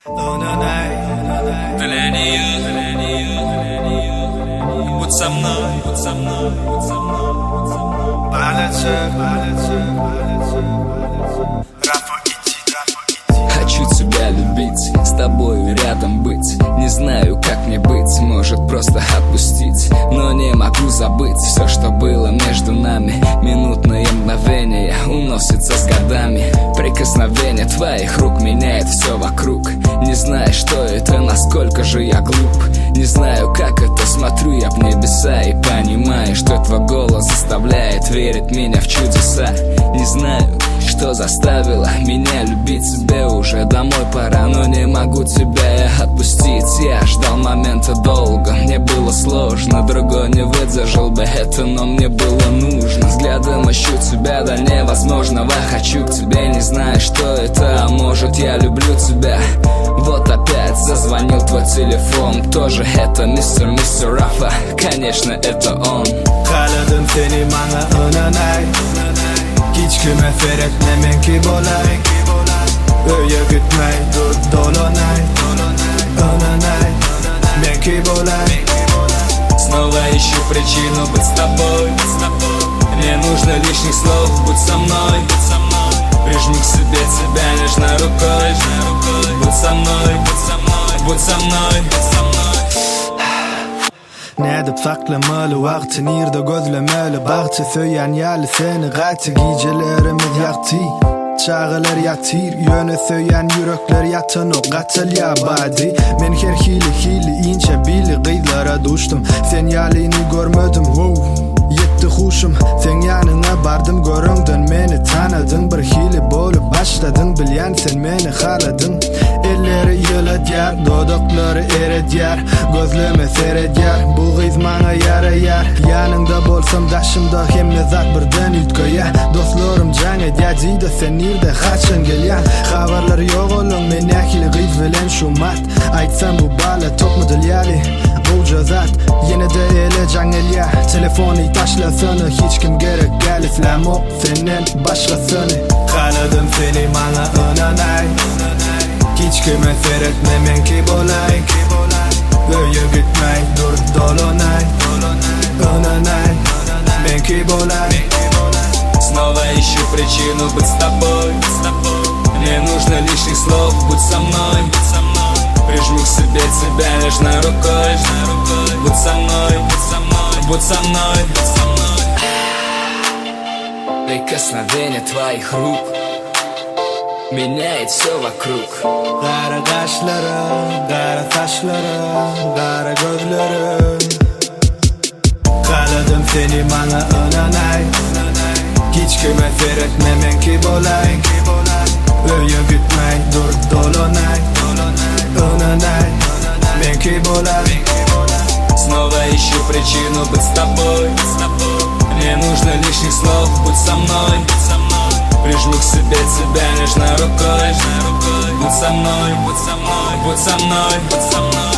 Для нее, будь со мной, будь со мной, будь со мной. Хочу тебя любить, с тобою рядом быть. Не знаю, как мне быть, может просто отпустить. Но не могу забыть все, что было между нами. Минутные мгновения уносятся с годами. Прикосновение твоих рук меняет все вокруг. Не знаю, что это, насколько же я глуп. Не знаю, как это, смотрю я в небеса и понимаю, что твой голос заставляет верить меня в чудеса. Не знаю, что заставило меня любить тебя. Уже домой пора, но не могу тебя я отпустить. Я ждал момента долго, мне было сложно. Другой не выдержал бы это, но мне было нужно. Взглядом ищу тебя до невозможного. Хочу к тебе, не знаю, что это, а может я люблю тебя. Вот опять зазвонил твой телефон. Тоже это мистер Рафа, конечно это он. Qaladim seni manga unanay. Hech kimga feretme menki bo'lay. Uyga gitmay dur dolanay. Unanay menki bo'lay. Снова ищу причину быть с тобой. Не нужно лишних слов, будь со мной. Прижми к себе тебя нежно рукой. Будь со мной, будь со mной, будь со mной. Nedip saklamalı vaktin irde gözlemeli. Bahçe söyleyen yerli seni kaçı gecelerimiz yaktı. Çağılar yatir, yöne söyleyen yürekler yatın o kaçıl yabadi. Men her hili ince bili kıyılara düştüm. Sen yalini görmedim, wow. Yetti huşum, sen yanına bardım göründün. Meni tanıdın, bir hili bolup başladın. Bilyen sen meni haladın. Elleri yıladyar, dodakları eredyar. Gözleme seredyar, bu kız bana yarayar. Yanında bolsam daşımda hem nezat birden ütköye. Dostlarım can edyacıydı, sen nirde kaçın gelyan. Haberler yok olun, men yakili kız bilen şu mat. Aytsam bu bala top mu dilyali? Bu cazat, yine de ele can elya. Telefonu taşlasana, hiç kim gerek gel İslam o, senin başkasını. Qaladim seni bana unanay. Hech kimga feretme menki bo'lay. Uyga gitmay dur dolanay. Unanay menki bo'lay. Снова ищу причину быть с тобой. Не нужно лишних слов, будь со мной. Прижми к себе тебя нежно рукой. Будь со мной, будь со мной. Прикосновение твоих рук меняет все вокруг. Qara qashlarım, qara saçlarım, qara gözlerim. Qaladim seni bana unanay. Hech kimga feretme menki bo'lay. Uyga gitmay dur dolanay. Unanay menki bo'lay. Снова ищу причину быть с тобой. Не нужно лишних слов, будь со мной. Прижми к себе тебя нежно рукой. Будь со мной, будь со мной, будь со мной, будь со мной.